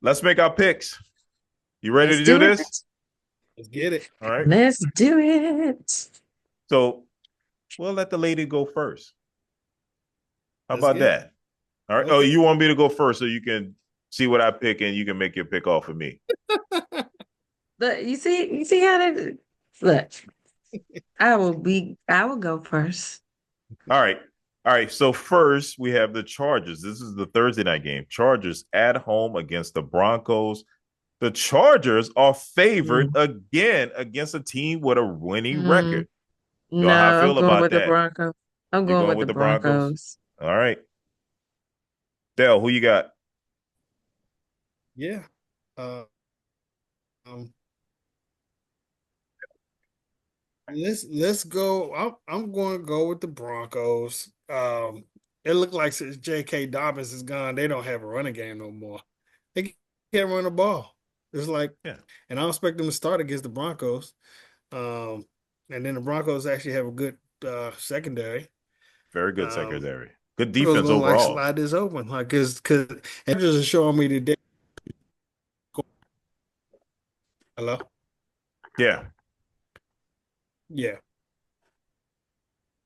let's make our picks. You ready Let's to do do it. this? Let's get it. All right. Let's do it. So we'll let the lady go first. How Let's about get it. that? All right. Oh, Okay. you want me to go first so you can see what I pick and you can make your pick off of me. But you see how that look. I will go first. All right. All right. So first we have the Chargers. This is the Thursday night game. Chargers at home against the Broncos. The Chargers are favored Mm. again against a team with a winning Mm, record. You know how I no, I'm feel going about with the that. Broncos. I'm You going going with with the the Broncos? Broncos. All right. Dell, who you got? Yeah. Uh, um, let's go. I'm going to go with the Broncos. It looked like since J.K. Dobbins is gone, they don't have a running game no more. They can't run the ball. It's like, Yeah. and I don't expect them to start against the Broncos. And then the Broncos actually have a good secondary. Very good Um, secondary. Good Broncos defense gonna like overall. slide this open, like because and just showing me today. Hello. Yeah. Yeah.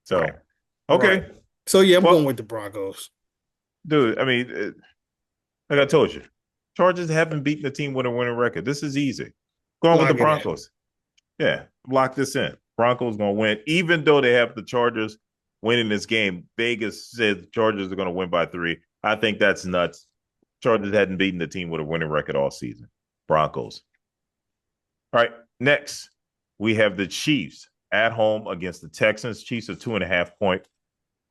So, Right. okay. So yeah, I'm going Well, with the Broncos. dude, I mean, like I told you, Chargers haven't beaten the team with a winning record. This is easy. Going with the Lock it in. Broncos. Yeah, lock this in. Broncos going to win, even though they have the Chargers winning this game. Vegas said the Chargers are going to win by 3. I think that's nuts. Chargers hadn't beaten the team with a winning record all season. Broncos. All right, next we have the Chiefs at home against the Texans. Chiefs are 2.5 point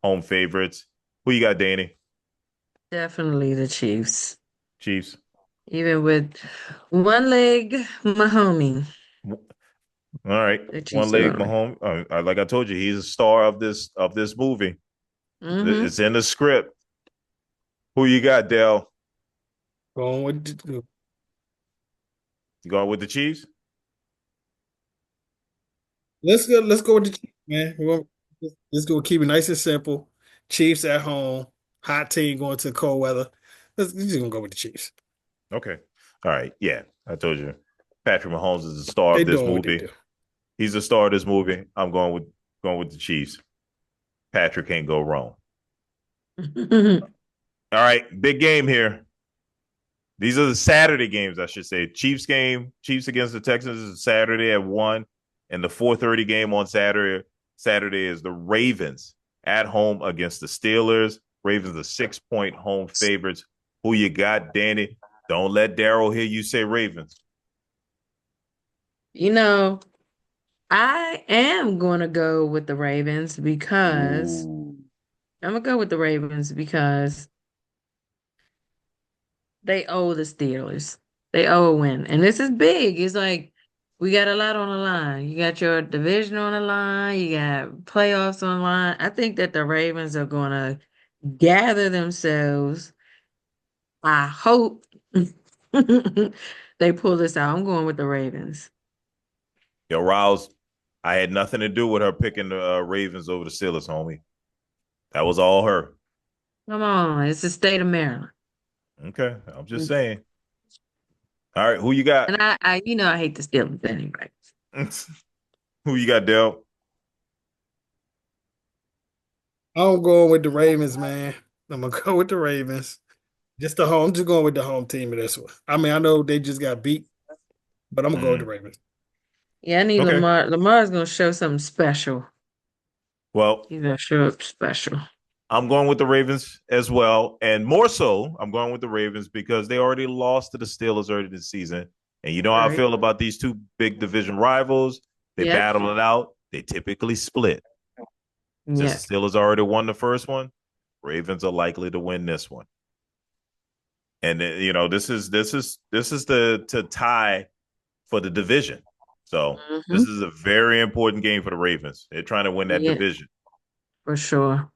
home favorites. Who you got, Danny? Definitely the Chiefs. Chiefs. Even with one leg, my homie. All right, The one Chiefs are leg gonna Mahomes. Like I told you, he's a star of this movie. win. Mm-hmm. It's in the script. Who you got, Dell? Going with the, You going with the Chiefs? let's go with the Chiefs, man. Let's go keep it nice and simple. Chiefs at home, hot team going to cold weather. We're just gonna go with the Chiefs. Okay. All right. Yeah, I told you. Patrick Mahomes is the star They of this doing what they movie. do. He's the star of this movie. I'm going with the Chiefs. Patrick can't go wrong. All right, big game here. These are the Saturday games, I should say. Chiefs game, Chiefs against the Texans is Saturday at 1, and the 4:30 game on Saturday is the Ravens at home against the Steelers. Ravens are 6 point home favorites. Who you got, Danny? Don't let Daryl hear you say Ravens. You know, I am going to go with the Ravens because Ooh. I'm gonna go with the Ravens because they owe the Steelers. They owe a win. And this is big. It's like we got a lot on the line. You got your division on the line, you got playoffs on the line. I think that the Ravens are gonna gather themselves. I hope they pull this out. I'm going with the Ravens. Yo, Rouse, I had nothing to do with her picking the Ravens over the Steelers, homie. That was all her. Come on, it's the state of Maryland. Okay, I'm just saying. All right, who you got? And I hate the Steelers anyway. Who you got, Dell? I'm going with the Ravens, man. I'm gonna go with the Ravens. Just the home. I'm just going with the home team in this one. I mean, I know they just got beat, but I'm gonna go with the Mm, Ravens. Yeah, I need okay. Lamar. Lamar's gonna show something special. Well, He's gonna show up special. I'm going with the Ravens as well. And more so, I'm going with the Ravens because they already lost to the Steelers early this season. And you know how I Right. feel about these two big division rivals. They Yep. battle it out, they typically split. Yeah. Since the Steelers already won the first one, Ravens are likely to win this one. And this is the to tie for the division. So this Hmm. is a very important game for the Ravens. They're trying to win that Yeah, division. for sure.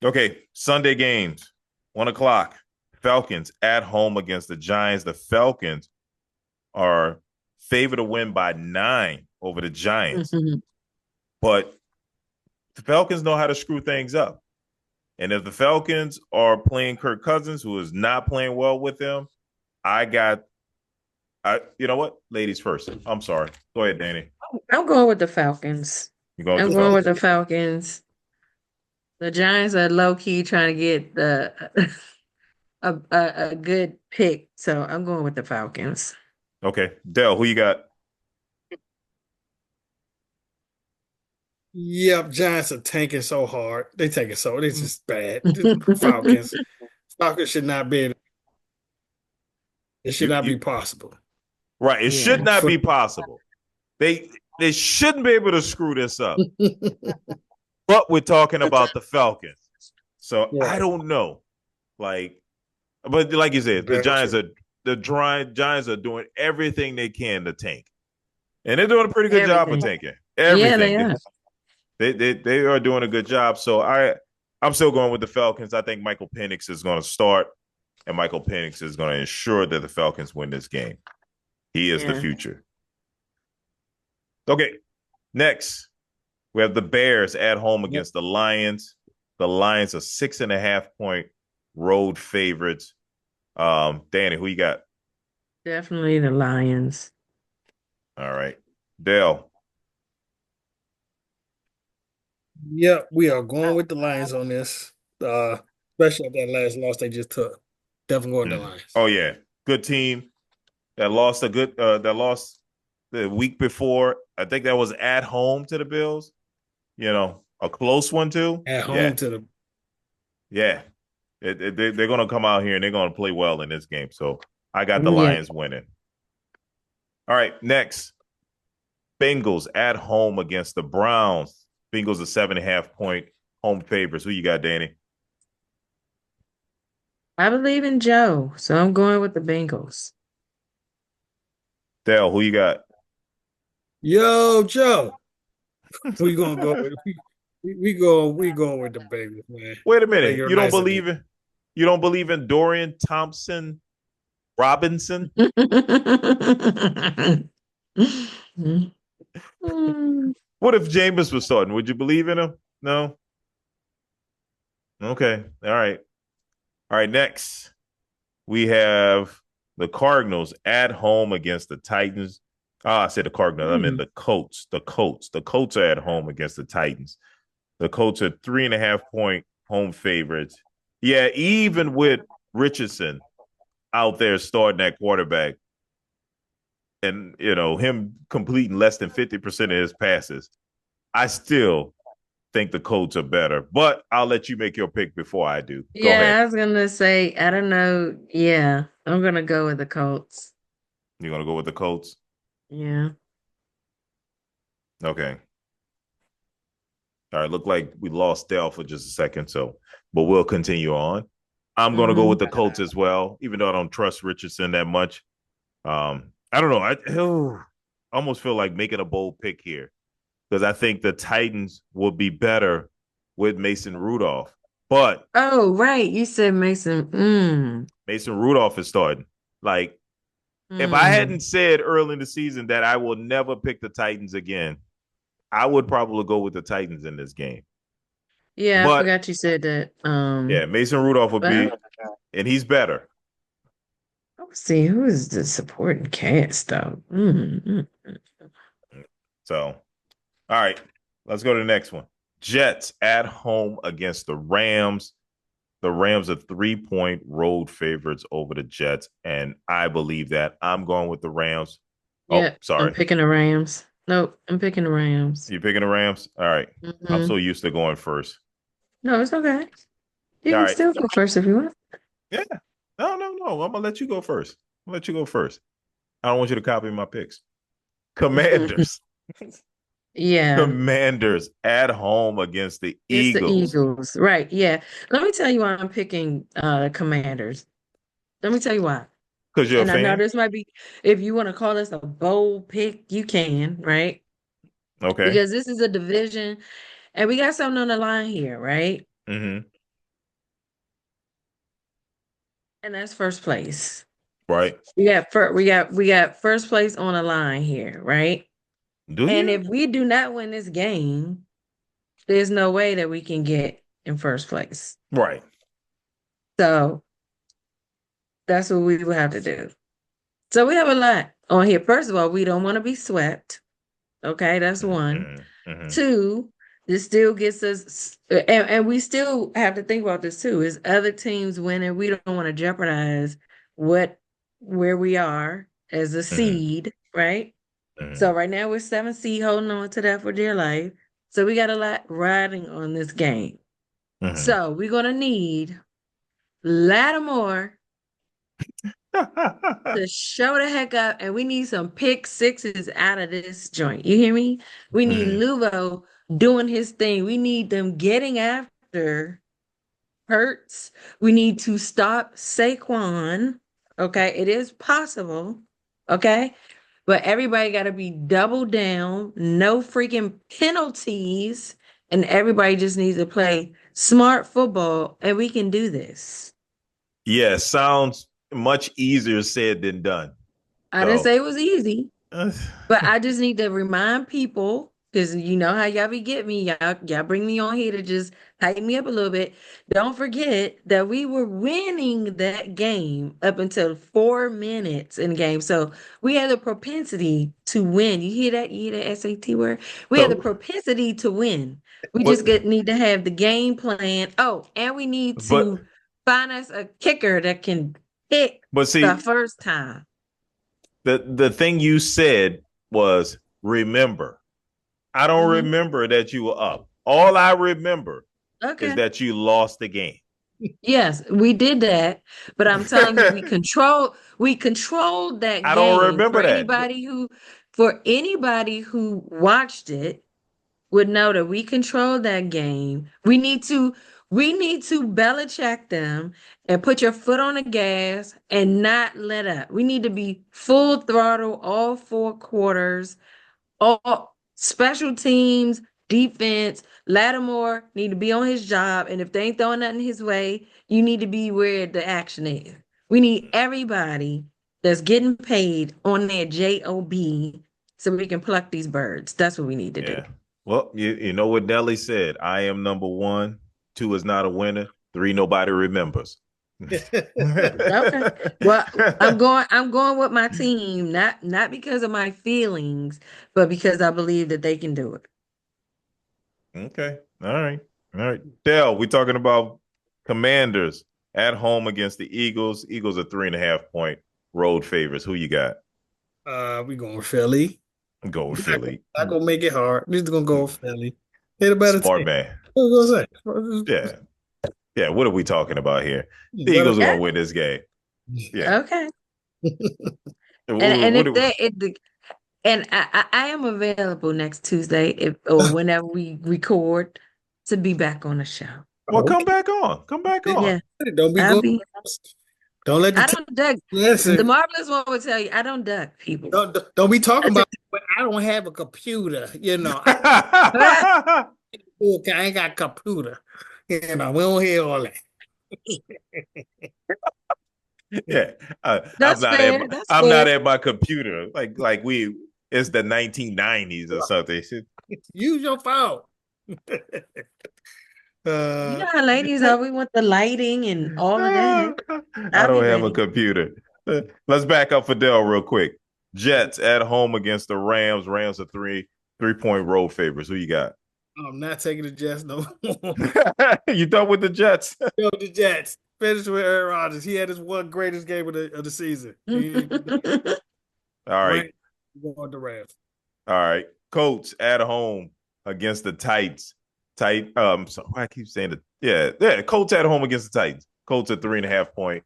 Okay, Sunday games, 1 o'clock. Falcons at home against the Giants. The Falcons are favored to win by 9 over the Giants, Hmm. but the Falcons know how to screw things up. And if the Falcons are playing Kirk Cousins, who is not playing well with them, I got. You know what? Ladies first. I'm sorry. Go ahead, Danny. I'm going with the Falcons. You going with I'm the going with Falcons? the Falcons. The Giants are low key trying to get the a good pick, so I'm going with the Falcons. Okay, Dell, who you got? Yep, Giants are tanking so hard. They tanking so it's just bad. The Falcons. Falcons should not be. It should not You be possible. right. It Yeah. should not be possible. They shouldn't be able to screw this up. But we're talking about the Falcons, so I Right. don't know. Like, but like you said, Very true. Giants are doing everything they can to tank, and they're doing a pretty good job of Everything. tanking. Yeah, they Everything are. they are doing a good job. So I'm still going with the Falcons. I think Michael Penix is going to start, and Michael Penix is going to ensure that the Falcons win this game. He is the Yeah. future. Okay, next we have the Bears at home Yep. against the Lions. The Lions are 6.5 point road favorites. Danny, who you got? Definitely the Lions. All right, Dale. Yep, we are going with the Lions on this. Especially at that last loss they just took. Definitely going with the Lions. Oh yeah, good team that lost a good that lost the week before. I think that was at home to the Bills. You know, a close one too. At Yeah, home to the yeah. They're going to come out here and they're going to play well in this game. So I got the Yeah. Lions winning. All right, next Bengals at home against the Browns. Bengals are 7.5 point home favorites. Who you got, Danny? I believe in Joe, so I'm going with the Bengals. Dale, who you got? Yo, Joe. We gonna go with we go with the Bengals, man. Wait a Make minute. it nice and easy. You don't believe in Dorian Thompson Robinson? What if Jameis was starting? Would you believe in him? No. Okay. All right. All right. Next, we have the Cardinals at home against the Titans. I said the Cardinals. I meant the Colts. The Colts. The Colts are at home against the Titans. The Colts are 3.5 point home favorites. Yeah, even with Richardson out there starting at quarterback, and him completing less than 50% of his passes, I still think the Colts are better. But I'll let you make your pick before I do. Go ahead. Yeah, I was gonna say, I don't know. Yeah, I'm gonna go with the Colts. You're gonna go with the Colts? Yeah. Okay. All right. Look like we lost Dell for just a second, but we'll continue on. I'm gonna go with the Colts as well, even though I don't trust Richardson that much. I don't know. I almost feel like making a bold pick here because I think the Titans will be better with Mason Rudolph. But Oh, right. You said Mason. Mason Rudolph is starting. Like, if I hadn't said early in the season that I will never pick the Titans again, I would probably go with the Titans in this game. Yeah, I But forgot you said that. yeah, Mason Rudolph would be, Well, and he's better. let's see who is the supporting cast though. So, all right, let's go to the next one. Jets at home against the Rams. The Rams are 3 point road favorites over the Jets, and I believe that. I'm going with the Rams. Oh, Yeah, I'm sorry. picking the Rams. Nope, I'm picking the Rams. You picking the Rams? All right. I'm so used to going first. No, it's okay. You All can right. still go first if you want. Yeah. No. I'm gonna let you go first. I'll let you go first. I don't want you to copy my picks. Commanders. Yeah, Commanders at home against the it's the Eagles. Eagles. Right. Yeah. Let me tell you why I'm picking Commanders. Let me tell you why. Because you're a And I know fan? this might be, if you want to call this a bold pick, you can, right? Okay. Because this is a division and we got something on the line here, right? Mm-hmm. And that's first place. Right. We got first place on the line here, right? Do And you? if we do not win this game, there's no way that we can get in first place. Right. So That's what we will have to do. So we have a lot on here. First of all, we don't want to be swept. Okay, that's one. Mm-hmm. Two, this still gets us, and we still have to think about this too. Is other teams winning? We don't want to jeopardize where we are as a Mm-hmm. seed, right? Mm-hmm. So right now we're 7 seed, holding on to that for dear life. So we got a lot riding on this game. Mm-hmm. So we're gonna need Lattimore to show the heck up, and we need some pick sixes out of this joint. You hear me? We need Mm-hmm. Luvo doing his thing. We need them getting after Hurts. We need to stop Saquon. Okay, it is possible. Okay, but everybody got to be double down, no freaking penalties, and everybody just needs to play smart football, and we can do this. Yeah, sounds much easier said than done. I didn't So say it was easy. But I just need to remind people, because you know how y'all be getting me. Y'all bring me on here to just hype me up a little bit. Don't forget that we were winning that game up until 4 minutes in the game. So we had the propensity to win. You hear that? You hear that SAT word? We had the so propensity to win. We but just need to have the game plan. Oh, and we need but to find us a kicker that can pick but the see, first time. the thing you said was remember. I don't Mhm. remember that you were up. All I remember is Okay. that you lost the game. Yes, we did that, but I'm telling you, we controlled that I don't game remember that. for anybody who watched it would know that we controlled that game. We need to Belichick them and put your foot on the gas and not let up. We need to be full throttle all 4 quarters, all special teams, defense. Lattimore need to be on his job, and if they ain't throwing nothing his way, you need to be where the action is. We need everybody that's getting paid on their job so we can pluck these birds. That's what we need to do. Yeah. Well, you know what Nelly said. I am number one. Two is not a winner. Three, nobody remembers. Okay. Well, I'm going with my team, not because of my feelings, but because I believe that they can do it. Okay. All right. All right. Dell, we're talking about Commanders at home against the Eagles. Eagles are 3.5 point road favorites. Who you got? We going Philly. Go with Philly. Not gonna make it hard. We're just gonna go with Philly. Hit a better Smart team. man. What was I gonna say? Yeah. Yeah. What are we talking about here? The Better. Eagles are going to win this game. Yeah. Okay. And What if do we, they and I am available next Tuesday if or whenever we record to be back on the show. well, come Okay. back on. Come back on. Yeah, Don't be I'll going. be. Don't let the I team don't duck. The listen. marvelous one will tell you I don't duck people. Don't be talking about. "Well, I don't have a computer. Okay, I ain't got a computer. We don't hear all that. Yeah, That's fair. That's I'm not fair. at my computer. Like we, it's the 1990s or something. Use your phone. You uh, know how ladies are. We want the lighting and all of that. I I'll be don't have a ready. computer. Let's back up for Dell real quick. Jets at home against the Rams. Rams are 3.3 point road favorites. Who you got? I'm not taking the Jets no more. You done with the Jets? Go the Jets. Finish with Aaron Rodgers. He had his one greatest game of the season. All right. Going the Rams. All right. Colts at home against the Titans. So I keep saying that. Yeah. Colts at home against the Titans. Colts are 3.5 point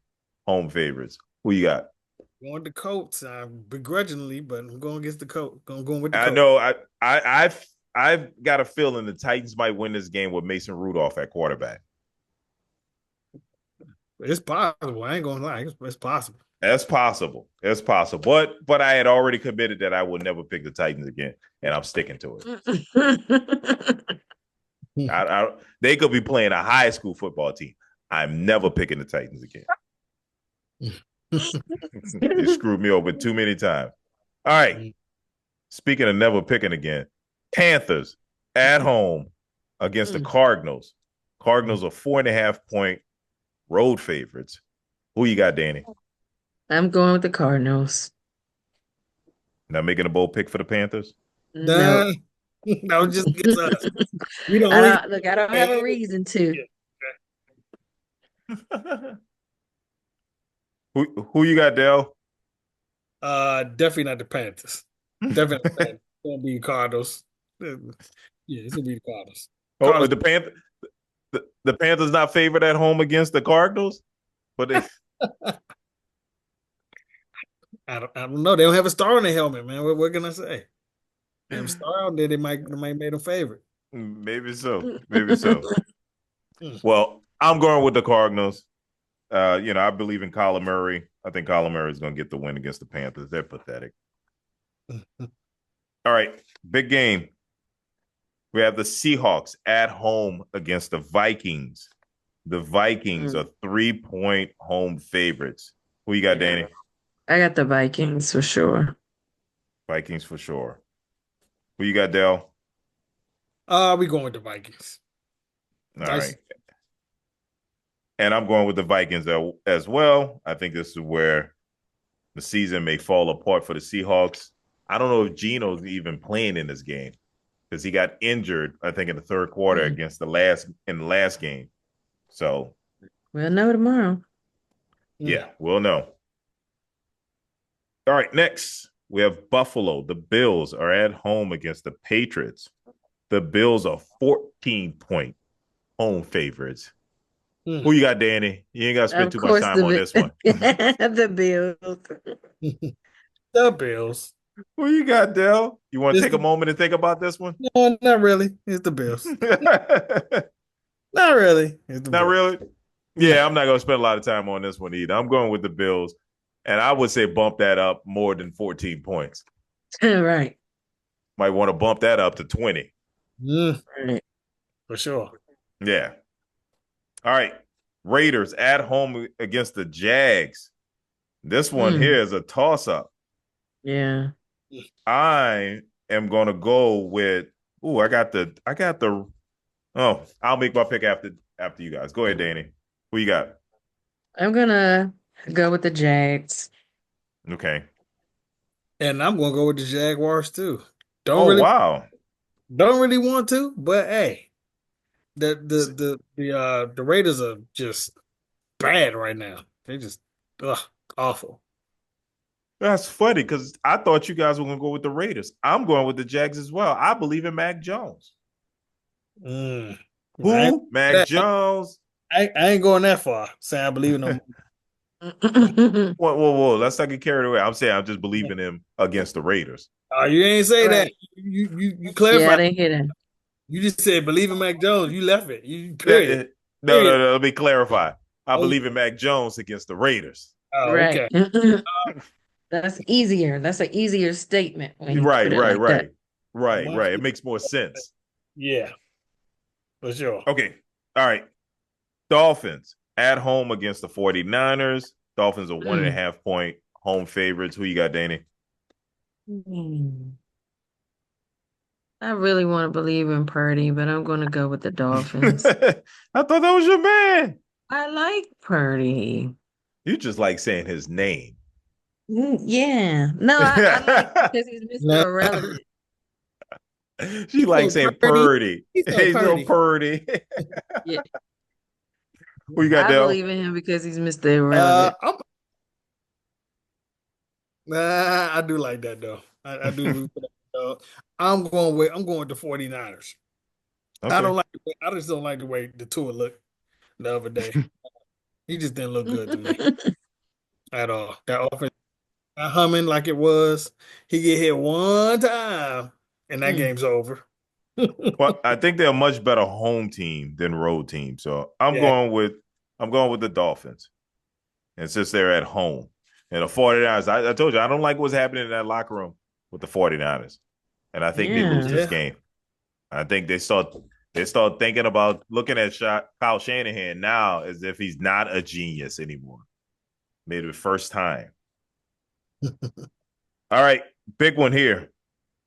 home favorites. Who you got? Going the Colts. Begrudgingly, but I'm going against the Colts. Going with the I Colts. know. I've got a feeling the Titans might win this game with Mason Rudolph at quarterback. It's possible. I ain't gonna lie. It's possible. That's possible. That's possible. But I had already committed that I would never pick the Titans again, and I'm sticking to it. They could be playing a high school football team. I'm never picking the Titans again. You screwed me over too many times. All right. Speaking of never picking again, Panthers at home against the Cardinals. Cardinals are 4.5 point road favorites. Who you got, Danny? I'm going with the Cardinals. Not making a bold pick for the Panthers. No. Nah, no, just against us. We the I only. don't look, I don't have a reason to. Who you got, Dell? Definitely not the Panthers. Definitely not the Panthers. It's gonna be Cardinals. Yeah, it's gonna be the Cardinals. Oh, Cardinals. the Panthers not favored at home against the Cardinals, but they I don't know. They don't have a star on their helmet, man. What can I say? They have a star out there. They might make them favorite. maybe so, maybe so. Mm. Well, I'm going with the Cardinals. I believe in Kyler Murray. I think Kyler Murray is going to get the win against the Panthers. They're pathetic. All right, big game. We have the Seahawks at home against the Vikings. The Vikings are 3-point home favorites. Who you got, Danny? I got the Vikings for sure. Vikings for sure. Who you got, Dell? We going with the Vikings. All Nice. right. And I'm going with the Vikings as well. I think this is where the season may fall apart for the Seahawks. I don't know if Geno's even playing in this game because he got injured, I think, in the third quarter against the last game. So We'll know tomorrow. yeah, we'll know. All right, next we have Buffalo. The Bills are at home against the Patriots. The Bills are 14-point home favorites. Who you got, Danny? You ain't got to spend too much time on this one. The Bills. The Bills. Who you got, Dell? You want to It's take a moment and think about this one? No, not really. It's the Bills. Not really. It's the Not Bills. really? Yeah, I'm not going to spend a lot of time on this one either. I'm going with the Bills, and I would say bump that up more than 14 points. Right. Might want to bump that up to 20. Right. For sure. Yeah. All right. Raiders at home against the Jags. This one here is a toss-up. Yeah. I am going to go with I'll make my pick after you guys. Go ahead, Danny. Who you got? I'm gonna go with the Jags. Okay. And I'm gonna go with the Jaguars too. Wow. Don't really want to, but hey, the Raiders are just bad right now. They just awful. That's funny because I thought you guys were going to go with the Raiders. I'm going with the Jags as well. I believe in Mac Jones. Who? Mac Jones. I ain't going that far. Saying I believe in them. Whoa. Let's not get carried away. I'm saying I'm just believing him against the Raiders. Oh, you ain't say Right. that. You clarified. Yeah, I didn't hear that. You just said believe in Mac Jones. You left it. You No. period. Let me clarify. I Oh. believe in Mac Jones against the Raiders. Oh, Right. okay. That's easier. That's an easier statement when you Right. put it like that. Right. It makes more sense. Yeah, for sure. Okay. All right. Dolphins at home against the 49ers. Dolphins are 1.5-point home favorites. Who you got, Danny? I really want to believe in Purdy, but I'm going to go with the Dolphins. I thought that was your man. I like Purdy. You just like saying his name. Yeah. No, I like because he's Mr. Irrelevant. She likes saying Purdy. He's so Purdy. Yeah. Who you got, I Del? believe in him because he's Mr. Irrelevant. I do like that though. I do. I'm going with the 49ers. Okay. I just don't like the way the Tua looked the other day. He just didn't look good to me at all. That offense humming like it was. He get hit one time and that game's over. Well, I think they're a much better home team than road team. So I'm going with the Dolphins. And since they're at home. And the 49ers, I told you, I don't like what's happening in that locker room with the 49ers. And I think they lose this game. I think they start thinking about looking at Kyle Shanahan now as if he's not a genius anymore. Maybe the first time. All right, big one here.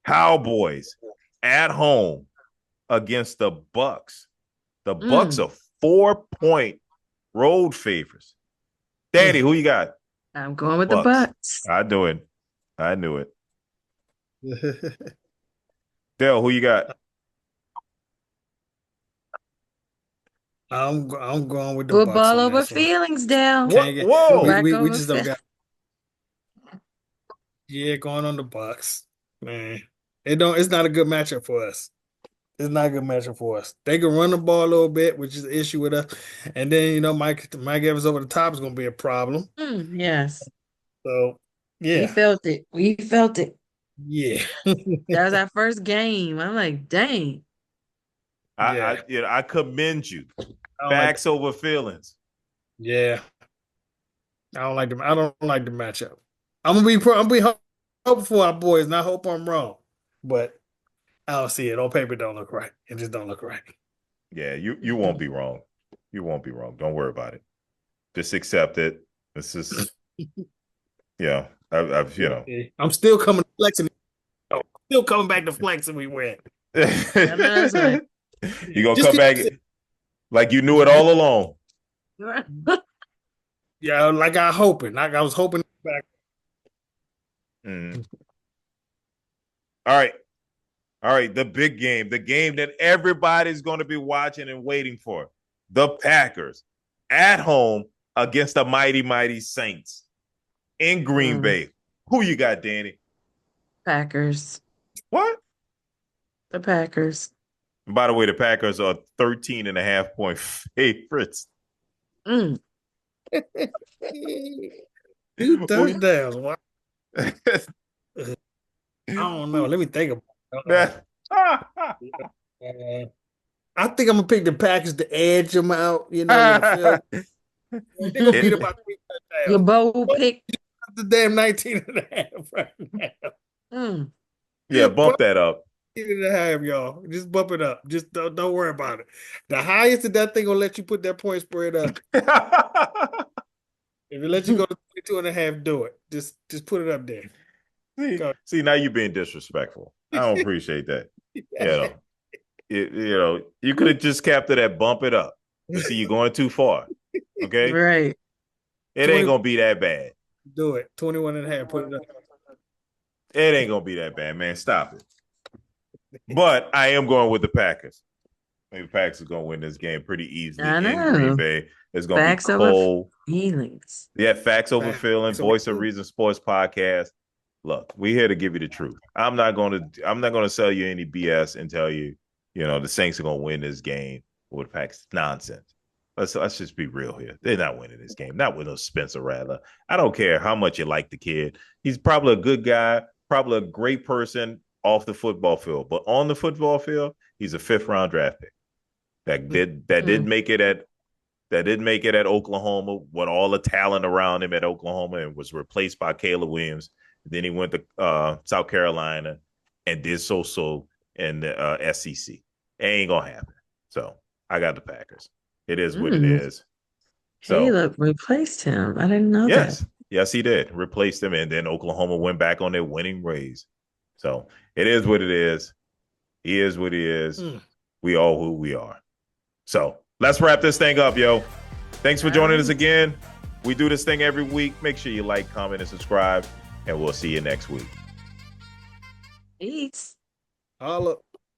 Cowboys at home against the Bucks. The Bucks are 4-point road favorites. Danny, who you got? I'm going with the Bucks. Bucks. I knew it. I knew it. Dale, who you got? I'm going with the Bucks Football on over this one. feelings, Dale. Can't What? get Whoa. we Over just don't feelings. got going on the Bucks. Man. It's not a good matchup for us. It's not a good matchup for us. They can run the ball a little bit, which is the issue with us. And then, Mike Evans over the top is gonna be a problem. Yes. So We yeah. felt it. We felt it. Yeah. That was our first game. I'm like, dang. Yeah. I commend you. I don't like Facts over feelings. yeah. I don't like the matchup. I'm gonna be hopeful for our boys, and I hope I'm wrong. But I don't see it. On paper, it don't look right. It just don't look right. Yeah, you won't be wrong. You won't be wrong. Don't worry about it. Just accept it. This is I've I'm still coming flexing. Still coming back to flexing. We win. you That's right. gonna Just come back like you knew it all along. yeah, like I was hoping back. Mm. All right. All right. The big game, the game that everybody's going to be watching and waiting for. The Packers at home against the mighty, mighty Saints in Green Bay. Who you got, Danny? Packers. What? The Packers. And by the way, the Packers are 13.5-point favorites. Mm. 2 touchdowns. Wow. I don't know. Let me think about it. I think I'm gonna pick the Packers to edge them out. With a field. They're gonna beat about 3 touchdowns. Your bold pick. The damn 19 and a half right now. Mm. Yeah, bump that up. 19 and a half, y'all. Just bump it up. Just don't worry about it. The highest of that thing gonna let you put that point spread up. If it lets you go to 22 and a half, do it. Just put it up there. See, now you're being disrespectful. I don't appreciate that. You could have just kept it at bump it up. But see, you're going too far. Okay? Right. It ain't going to be that bad. Do it. 21 and a half. Put it up. It ain't going to be that bad, man. Stop it. But I am going with the Packers. I think the Packers are going to win this game pretty easily in Green Bay. It's going to be cold. Feelings. Yeah, facts over feelings. Voice of Reason Sports Podcast. Look, we're here to give you the truth. I'm not going to sell you any BS and tell you, the Saints are going to win this game with Packers. Nonsense. Let's just be real here. They're not winning this game. Not with no Spencer Rattler. I don't care how much you like the kid. He's probably a good guy, probably a great person off the football field. But on the football field, he's a 5th-round draft pick. That did make it at Oklahoma with all the talent around him at Oklahoma and was replaced by Caleb Williams. Then he went to South Carolina and did so in the SEC. It ain't gonna happen. So I got the Packers. It is what it is. So Caleb replaced him. I didn't know that. Yes, he did. Replaced him, and then Oklahoma went back on their winning ways. So it is what it is. He is what he is. We are who we are. So let's wrap this thing up, yo. Thanks for joining us again. We do this thing every week. Make sure you like, comment, and subscribe, and we'll see you next week. Peace. Holla.